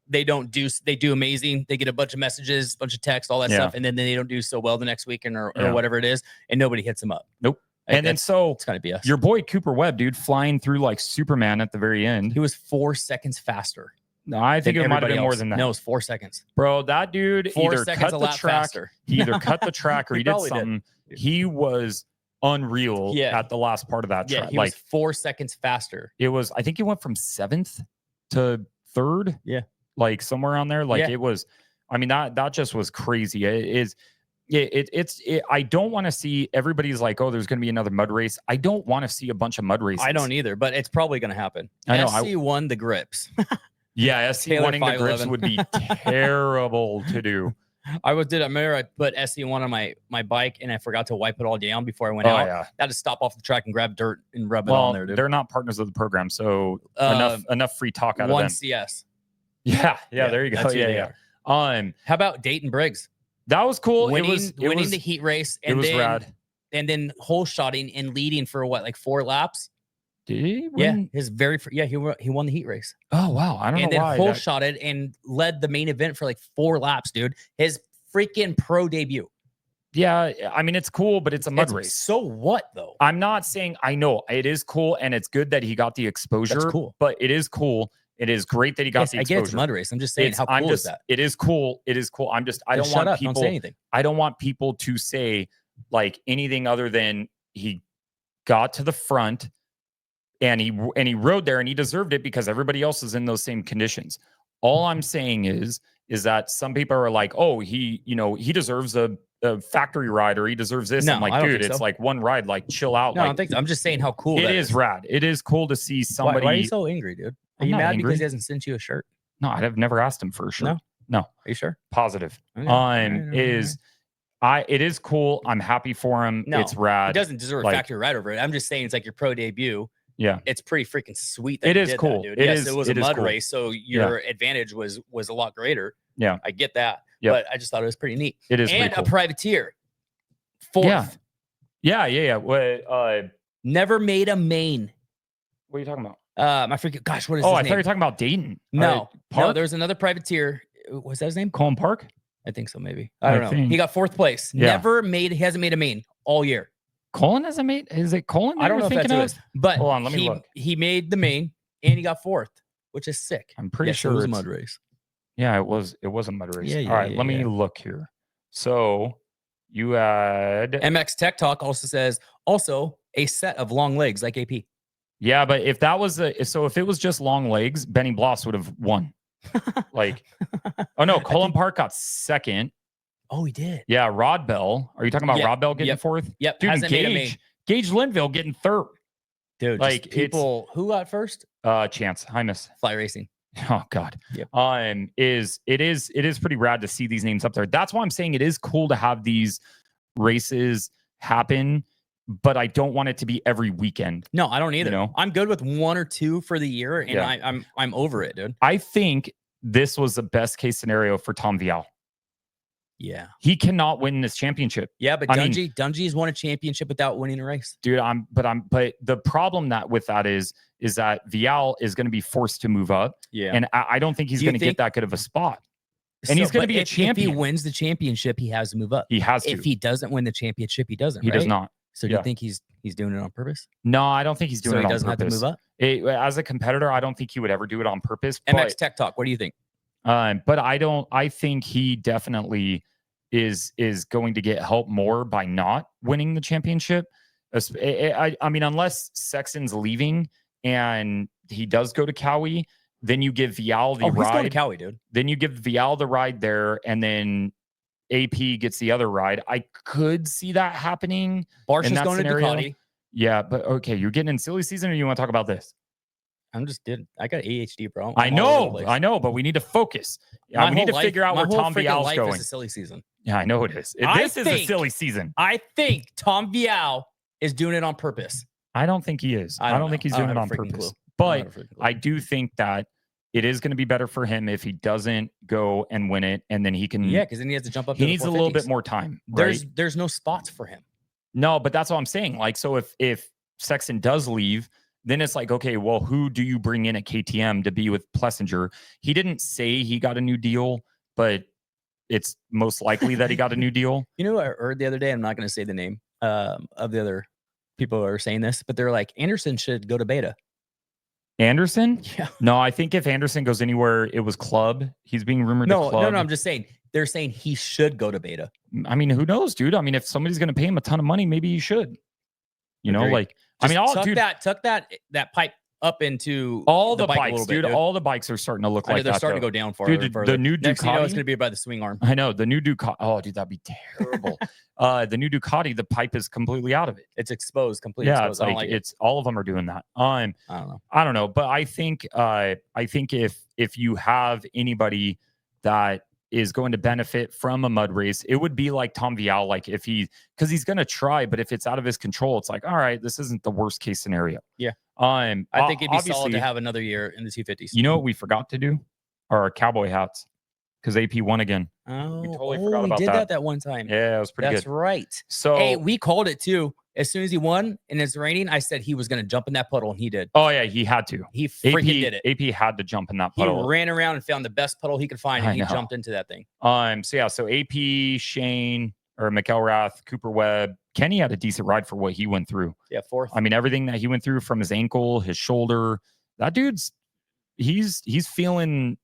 They do amazing. They get a bunch of messages, a bunch of texts, all that stuff, and then they don't do so well the next weekend or whatever it is, and nobody hits them up. Nope. And then so it's kind of BS. Your boy Cooper Webb, dude, flying through like Superman at the very end. He was 4 seconds faster. No, I think it might have been more than that. No, it was 4 seconds. Bro, that dude 4 either seconds cut the track, faster. He either cut the track or he did something. He was unreal at the last part of that track. Yeah, he was 4 seconds faster. It was, I think he went from 7th to 3rd. Yeah. Like somewhere around there. It was, I mean, that just was crazy. I don't want to see everybody's like, oh, there's going to be another mud race. I don't want to see a bunch of mud races. I don't either, but it's probably going to happen. I know. SC won the grips. Yeah, SC winning the grips would be terrible to do. I put SC1 on my bike and I forgot to wipe it all down before I went out. Yeah. I had to stop off the track and grab dirt and rub it on there, dude. They're not partners of the program, so enough free talk out of them. 1 CS. Yeah, there you go. Yeah. How about Dayton Briggs? That was cool. Winning the heat race, and rad. And then hole shotting and leading for 4 laps. Did he win? Yeah, he won the heat race. Oh wow, I don't know why. And then hole shotted and led the main event for 4 laps, dude. His freaking pro debut. Yeah, I mean, it's cool, but it's a mud race. So what though? I'm not saying, I know it is cool and it's good that he got the exposure. That's cool. But it is cool. It is great that he got the exposure. I get it's a mud race. I'm just saying, how cool is that? It is cool. It is cool. I don't Shut want up, people. Don't say anything. I don't want people to say like anything other than he got to the front and he rode there and he deserved it because everybody else is in those same conditions. All I'm saying is that some people are like, oh, he deserves a factory ride or he deserves this. No, I'm like, dude, it's like one ride, like chill out. No, like, I don't think so. I'm just saying how cool it is. Rad. It is cool to see somebody. Why are you so angry, dude? Are you mad angry. because he hasn't sent you a shirt? No, I've never asked him for a shirt. No. Are you sure? Positive. Okay. It is cool. I'm happy for him. No, it's rad. He doesn't deserve a factory ride over it. I'm just saying it's like your pro debut. Yeah. It's pretty freaking sweet. That it you is did cool. That, dude. It yes, is, it was a mud cool. race, so your advantage was a lot greater. Yeah. I get that. Yep. But I just thought it was pretty neat. It is and cool. A privateer. 4th. Yeah. What never made a main. What are you talking about? I forget. Gosh, what is his I name? thought you were talking about Dayton. No, there's another privateer. Was that his name? Colin Park? I think so, maybe. I don't know. He got 4th place. Yeah. He hasn't made a main all year. Colin hasn't made, is it Colin? I don't know if that's it. But hold on, let me look. He made the main and he got 4th, which is sick. I'm pretty sure it was a mud race. Yeah, it was a mud race. Yeah, all right, let me look here. So you had MX Tech Talk also says a set of long legs like AP. Yeah, but if that was if it was just long legs, Benny Bloss would have won. Colin Park got 2nd. Oh, he did. Yeah, Rod Bell. Are you talking about Rod Bell getting 4th? Yep. Dude, Gage Linville getting 3rd. Dude, like people who got 1st? Chance. Hymus. Fly Racing. Oh God. Yep. It is pretty rad to see these names up there. That's why I'm saying it is cool to have these races happen, but I don't want it to be every weekend. No, I don't either. You know? I'm good with 1 or 2 for the year, and I'm over it, dude. I think this was the best case scenario for Tom Vial. Yeah. He cannot win this championship. Yeah, but Dungey's won a championship without winning a race. Dude, but the problem with that is that Vial is going to be forced to move up. Yeah. And I don't think he's going to get that good of a spot. And he's going to be a champion. If he wins the championship, he has to move up. He has to. If he doesn't win the championship, he doesn't. He does not. So do you think he's doing it on purpose? No, I don't think he's doing it on purpose. So he doesn't have to move up? As a competitor, I don't think he would ever do it on purpose. MX Tech Talk, what do you think? But I think he definitely is going to get help more by not winning the championship. I mean, unless Sexton's leaving and he does go to Cowie, then you give Vial the ride. He's going to Cowie, dude. Then you give Vial the ride there, and then AP gets the other ride. I could see that happening. Barsh is going to Ducati. Yeah, but okay, you're getting in silly season, or you want to talk about this? I got ADHD, bro. I know, but we need to focus. Yeah, we need to figure out where Tom Vial's going. Is a silly season. Yeah, I know it is. This is a silly season. I think Tom Vial is doing it on purpose. I don't think he is. I don't think he's doing it on purpose. But I do think that it is going to be better for him if he doesn't go and win it, and then he can. Yeah, because then he has to jump up. He needs a little bit more time. Right? There's no spots for him. No, but that's what I'm saying. Like, so if Sexton does leave, then it's like, okay, well, who do you bring in at KTM to be with Plessinger? He didn't say he got a new deal, but it's most likely that he got a new deal. You know what I heard the other day? I'm not going to say the name of the other people who are saying this, but they're like, Anderson should go to Beta. Anderson? Yeah. No, I think if Anderson goes anywhere, it was Club. He's being rumored to Club. No, I'm just saying. They're saying he should go to Beta. I mean, who knows, dude? I mean, if somebody's going to pay him a ton of money, maybe he should. You know, like, just tuck that pipe up into all the bikes, dude. All the bikes are starting to look like that. They're starting to go down farther. Dude, the new Ducati. Next thing you know, it's going to be by the swing arm. I know the new Ducati. Oh, dude, that'd be terrible. The new Ducati, the pipe is completely out of it. It's exposed, completely. Yeah, exposed. it's like it's all of them are doing that. I don't know, but I think if you have anybody that is going to benefit from a mud race, it would be like Tom Vial. Like because he's going to try, but if it's out of his control, it's like, all right, this isn't the worst case scenario. Yeah. I think it'd be solid to have another year in the 250s. You know what we forgot to do? Our cowboy hats. Because AP won again. Oh, we totally forgot about that. We did that one time. Yeah, it was pretty good. That's right. So hey, we called it too. As soon as he won and it's raining, I said he was going to jump in that puddle, and he did. Oh yeah, he had to. He freaking did it. AP had to jump in that puddle. He ran around and found the best puddle he could find, and he jumped into that thing. So AP, Shane, or McElrath, Cooper Webb. Kenny had a decent ride for what he went through. Yeah, 4th. I mean, everything that he went through from his ankle, his shoulder, that dude's he's feeling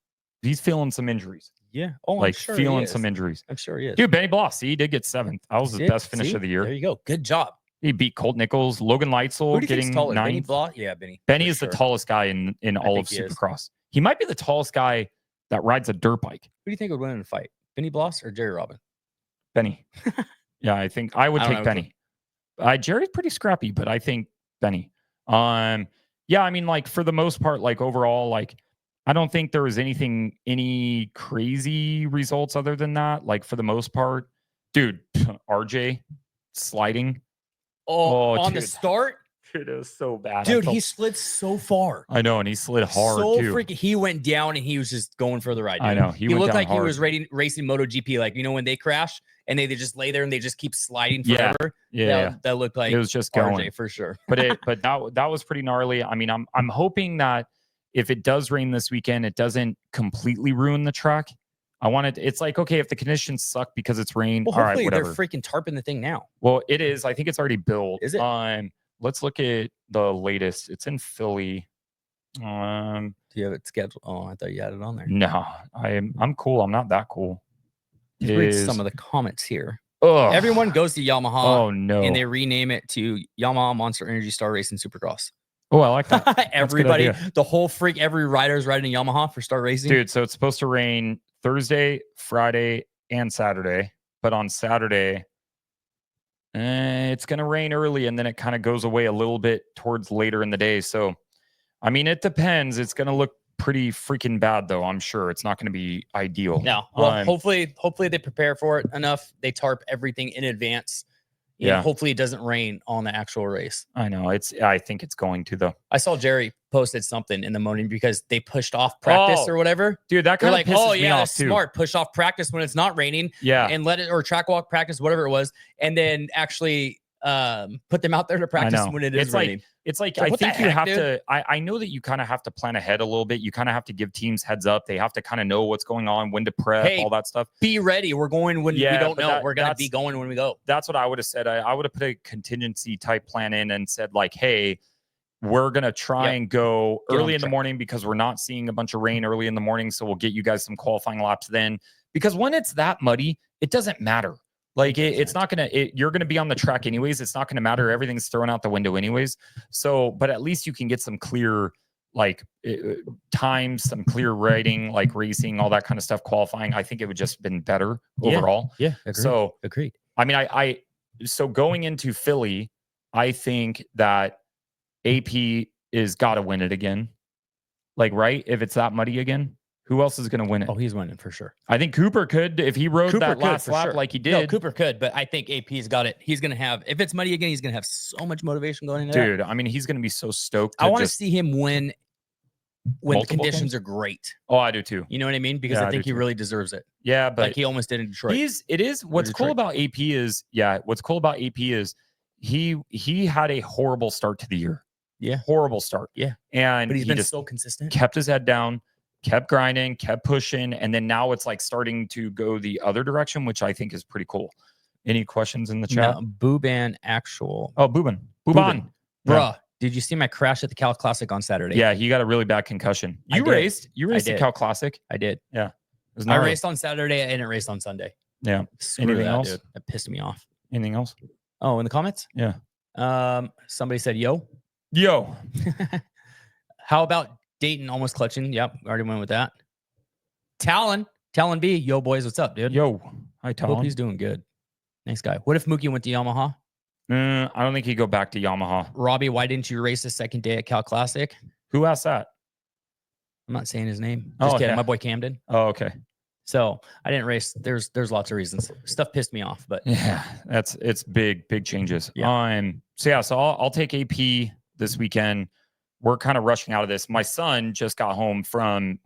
some injuries. Yeah. Oh, like I'm sure feeling he is. some injuries. I'm sure he is. Dude, Benny Bloss, he did get 7th. That was his best finish of the year. There you go. Good job. He beat Colt Nichols, Logan Leitzel Who do you getting think's taller? 9th. Benny Bloss? Yeah, Benny. Benny for is sure. the tallest guy in all of think he is. Supercross. He might be the tallest guy that rides a dirt bike. Who do you think would win in a fight? Benny Bloss or Jerry Robin? Benny. Yeah, I think I would I don't take know. Benny. Jerry's pretty scrappy, but I think Benny. Yeah, I mean, like for the most part, like overall, like I don't think there was any crazy results other than that. Like for the most part, dude, RJ sliding. Oh, on the dude. start? Dude, it was so bad. Dude, he slid so far. I know, and he slid hard so too. freaking, he went down and he was just going for the ride. Dude. I know. He went looked down like hard. he was racing MotoGP, like when they crash and they just lay there and they just keep sliding Yeah. forever. Yeah, that looked like it was just RJ going for sure. but that was pretty gnarly. I mean, I'm hoping that if it does rain this weekend, it doesn't completely ruin the track. I want it. It's like, okay, if the conditions suck because it's rain, Well, all right, hopefully whatever. they're freaking tarping the thing now. Well, it is. I think it's already built. Is it? Let's look at the latest. It's in Philly. Do you have it scheduled? Oh, I thought you had it on there. No, I'm cool. I'm not that cool. Let's read some of the comments here. Ugh. Everyone goes to Yamaha. Oh no. And they rename it to Yamaha Monster Energy Star Racing Supercross. Oh, I like that. Everybody, idea. the whole every rider's riding a Yamaha for Star Racing. Dude, so it's supposed to rain Thursday, Friday, and Saturday. But on Saturday, it's going to rain early and then it kind of goes away a little bit towards later in the day. So, I mean, it depends. It's going to look pretty freaking bad, though. I'm sure it's not going to be ideal. No, well, hopefully they prepare for it enough. They tarp everything in advance. Yeah. Hopefully it doesn't rain on the actual race. I know. I think it's going to, though. I saw Jerry posted something in the morning because they pushed off practice or whatever. Dude, that They're kind of like, pisses oh me yeah, off, that's too. smart. Push off practice when it's not raining. Yeah. And let it, or track walk practice, whatever it was, and then actually put them out there to practice when it is raining. It's like So I what the think you heck, have dude? to. I know that you kind of have to plan ahead a little bit. You kind of have to give teams heads up. They have to kind of know what's going on, when to prep, Hey, all that stuff. Be ready. We're going when we don't but know. We're gonna that's- be going when we go. That's what I would have said. I would have put a contingency type plan in and said like, hey, we're gonna try and go Get on early the in the track. morning because we're not seeing a bunch of rain early in the morning. So we'll get you guys some qualifying laps then. Because when it's that muddy, it doesn't matter. Like it's not gonna. You're gonna be on the track anyways. It's not gonna matter. Everything's thrown out the window anyways. So, but at least you can get some clear times, some clear riding, like racing, all that kind of stuff. Qualifying, I think it would just been better overall. Yeah. So agreed. I mean, so going into Philly, I think that AP is got to win it again. Like, right? If it's that muddy again, who else is going to win it? Oh, he's winning for sure. I think Cooper could if he rode that last lap like he did. No, Cooper could, but I think AP's got it. He's gonna have, if it's muddy again, he's gonna have so much motivation going into that. Dude, I mean, he's going to be so stoked. I want to see him win when the Multiple conditions things? are great. Oh, I do too. You know what I mean? Because Yeah, I I think do he too. really deserves it. Yeah, but Like he almost did in Detroit. what's cool Detroit. about AP is what's cool about AP is he had a horrible start to the year. Yeah. Horrible start. Yeah. And But he's he been just so consistent. kept his head down, kept grinding, kept pushing, and then now it's like starting to go the other direction, which I think is pretty cool. Any questions in the chat? No, Booban actual. Oh, Booban. Bruh, Yeah. did you see my crash at the Cal Classic on Saturday? Yeah, he got a really bad concussion. I You did. raced the did. Cal Classic. I did. It was I gnarly. raced on Saturday. I didn't race on Sunday. Yeah. Screw Anything that, else? dude. That pissed me off. Anything else? Oh, in the comments? Yeah. Somebody said, yo. Yo. How about Dayton almost clutching? Yep, already went with that. Talon B, yo boys, what's up, dude? Yo. Hi, Hope Tom. he's doing good. Nice guy. What if Mookie went to Yamaha? I don't think he'd go back to Yamaha. Robbie, why didn't you race the second day at Cal Classic? Who asked that? I'm not saying his name. Oh, Just kidding. yeah. My boy Camden. Oh, okay. So I didn't race. There's lots of reasons. Stuff pissed me off, but Yeah, it's big changes. Yeah. So I'll take AP this weekend. We're kind of rushing out of this. My son just got home from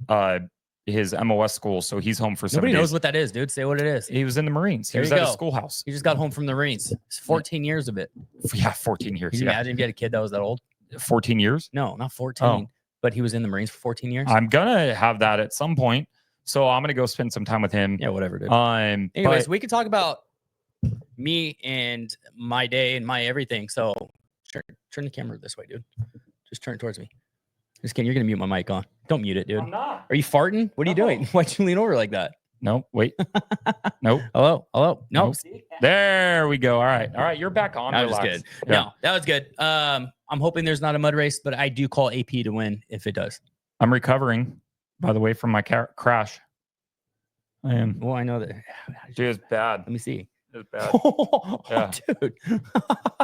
his MOS school, so he's home for 7 nobody days. knows what that is, dude. Say what it is. He was in the Marines. He There was you at a go. schoolhouse. He just got home from the Marines. It's 14 years of it. Yeah, 14 years. Can you Yeah, imagine if you had a kid that was that old? 14 years. No, not 14. Oh. But he was in the Marines for 14 years. I'm gonna have that at some point, so I'm gonna go spend some time with him. Yeah, whatever, dude. Anyways, Anyways, we could talk about me and my day and my everything. So turn the camera this way, dude. Just turn it towards me. Just kidding. You're gonna mute my mic on. Don't mute it, dude. I'm not. Are you farting? What are you doing? Why'd you lean over like that? Nope. Wait. Nope. Hello. Nope. Nope. There we go. All right. You're back on. That was Relax. good. Yeah. No, that was good. I'm hoping there's not a mud race, but I do call AP to win if it does. I'm recovering, by the way, from my crash. I am. Well, I know that. Dude, it's bad. Let me see. It's bad. Oh, Yeah. dude.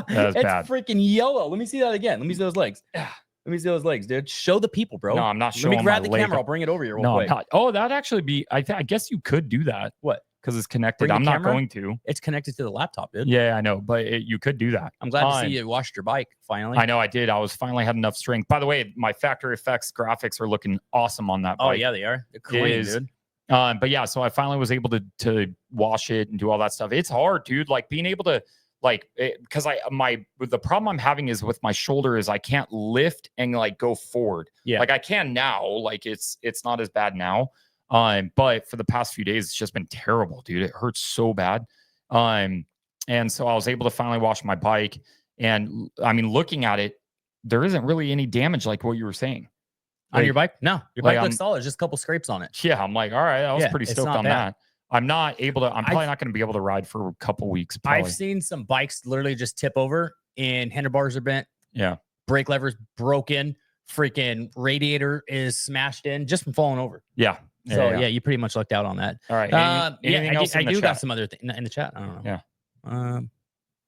That's it's bad. freaking yellow. Let me see that again. Let me see those legs. Yeah. Let me see those legs, dude. Show the people, bro. No, I'm not Let showing me grab my the leg. camera. I'll bring it over here real No, quick. I'm not. Oh, that'd actually be. I guess you could do that. What? Because it's connected. Bring the I'm not camera? going to. It's connected to the laptop, dude. Yeah, I know, but you could do that. I'm glad to see you washed your bike finally. I know I did. I was finally had enough strength. By the way, my factory effects graphics are looking awesome on that bike. Oh, yeah, they are. They're clean, dude. But yeah, so I finally was able to wash it and do all that stuff. It's hard, dude. Like being able to because the problem I'm having is with my shoulder is I can't lift and like go forward. Yeah. Like I can now. Like it's not as bad now. But for the past few days, it's just been terrible, dude. It hurts so bad. And so I was able to finally wash my bike. And I mean, looking at it, there isn't really any damage like what you were saying. On your bike? No, your bike like, looks solid. Just a couple scrapes on it. Yeah, I'm like, all right, I was pretty it's stoked not on bad. that. I'm probably not going to be able to ride for a couple weeks. Probably. I've seen some bikes literally just tip over and handlebars are bent. Yeah. Brake levers broken. Freaking radiator is smashed in just from falling over. Yeah. So yeah, you pretty much lucked out on that. All right. Anything else I in the do chat? got some other things in the chat. I don't know. Yeah.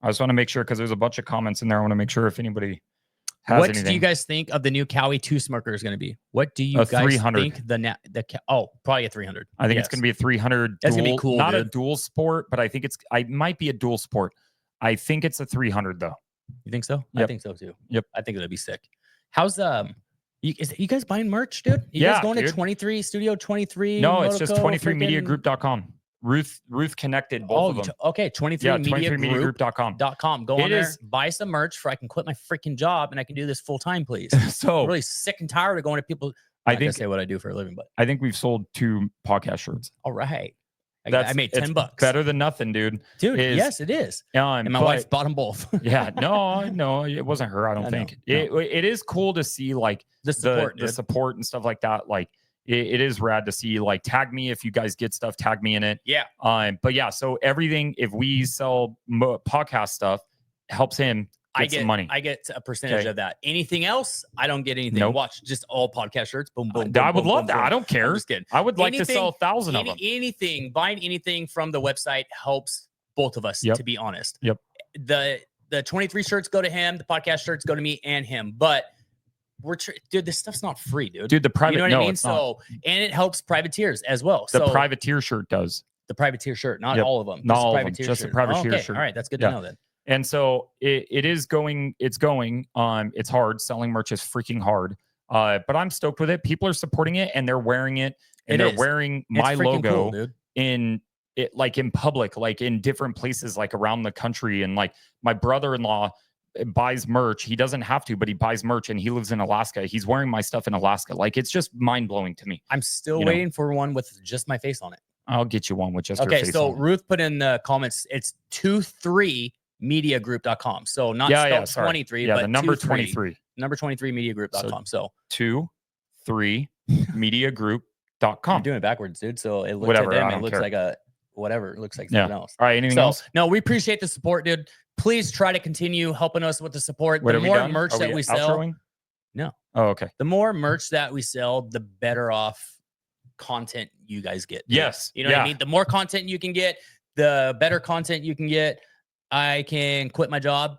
I just want to make sure because there's a bunch of comments in there. I want to make sure if anybody has what anything. do you guys think of the new Cowie 2 smirker is going to be? What do you A guys 300. think probably a 300. I think it's going to be a 300. That's going to be cool, Not a dude. dual sport, but I think it might be a dual sport. I think it's a 300 though. You think so? I Yep. think so too. Yep. I think it'll be sick. How's you guys buying merch, dude? You Yeah, guys going dude. to 23 Studio 23? No, it's just Motoco, 23mediagroup.com. Ruth connected both of them. Okay, 23mediagroup.com. 23mediagroup.com. Go on It there, is- buy some merch for I can quit my freaking job and I can do this full time, please. So I'm really sick and tired of going to people. I I think say what I do for a living, but I think we've sold 2 podcast shirts. all right. I That's made it's $10. Better than nothing, dude. Dude, is- yes, it is. And my but- wife bought them both. Yeah, no, it wasn't her. I don't I think know. it is cool to see like The support, the dude. support and stuff like that. Like it is rad to see. Like tag me if you guys get stuff. Tag me in it. Yeah. But yeah, so everything if we sell podcast stuff helps him get some money. I get a percentage Okay. of that. Anything else, I don't get anything. Nope. Watch just all podcast shirts. Boom, boom. I boom, would boom, love boom, that. boom. I don't care. I'm just kidding. I would like to Anything- sell 1,000 of them. Anything, buying anything from the website helps both of us, Yep. to be honest. Yep. The 23 shirts go to him. The podcast shirts go to me and him. But dude, this stuff's not free, dude. Dude, the private you know what no, I mean? it's not. So, and it helps privateers as well. The So privateer shirt does. the privateer shirt, not Yep. all of them. Not Just the all of them, privateer just the shirt. privateer Okay. shirt. All right, that's good Yeah. to know then. And so it is going, it's going. It's hard. Selling merch is freaking hard. But I'm stoked with it. People are supporting it and they're wearing it. And It they're is. wearing It's my freaking logo cool, dude. in it, like in public, like in different places, like around the country. And like my brother-in-law buys merch. He doesn't have to, but he buys merch and he lives in Alaska. He's wearing my stuff in Alaska. Like it's just mind blowing to me. I'm still You know. waiting for one with just my face on it. I'll get you one with just your Okay, face so on it. Ruth put in the comments, it's 23mediagroup.com. So not spelled sorry. 23, Yeah, but the number 23. 23. Number 23mediagroup.com. So 23mediagroup.com. I'm doing it backwards, dude. So it looks Whatever, to them, I it don't looks care. like a whatever. It looks like Yeah. something else. All right. Anything So else? no, we appreciate the support, dude. Please try to continue helping us with the support. What, The are we more done? merch Are that we sell, outroing? No. Oh, okay. the more merch that we sell, the better off content you guys get. dude. Yes. You know what I mean? The more content you can get, the better content you can get. I can quit my job,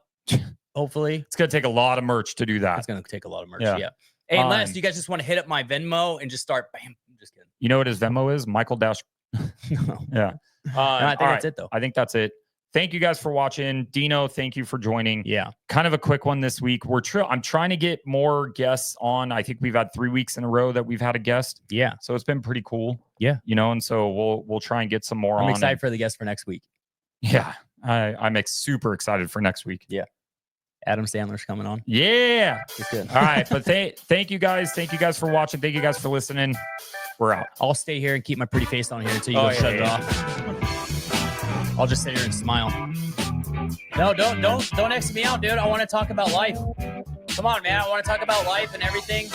hopefully. It's going to take a lot of merch to do that. It's going to take a lot of merch. Yeah. Yeah. Hey, unless you guys just want to hit up my Venmo and just start, bam. I'm just kidding. You know what his Venmo is? Michael Dash. No. Yeah. No, I think that's it, though. I think that's it. Thank you guys for watching. Dino, thank you for joining. Yeah. Kind of a quick one this week. I'm trying to get more guests on. I think we've had 3 weeks in a row that we've had a guest. Yeah. So it's been pretty cool. Yeah. You know, and so we'll try and get some more on. I'm excited for the guest for next week. Yeah. I'm super excited for next week. Yeah. Adam Sandler's coming on. Yeah. It's good. All right. But thank you guys. Thank you guys for watching. Thank you guys for listening. We're out. I'll stay here and keep my pretty face on here until you go shut it off. I'll just sit here and smile. No, don't exit me out, dude. I want to talk about life. Come on, man. I want to talk about life and everything.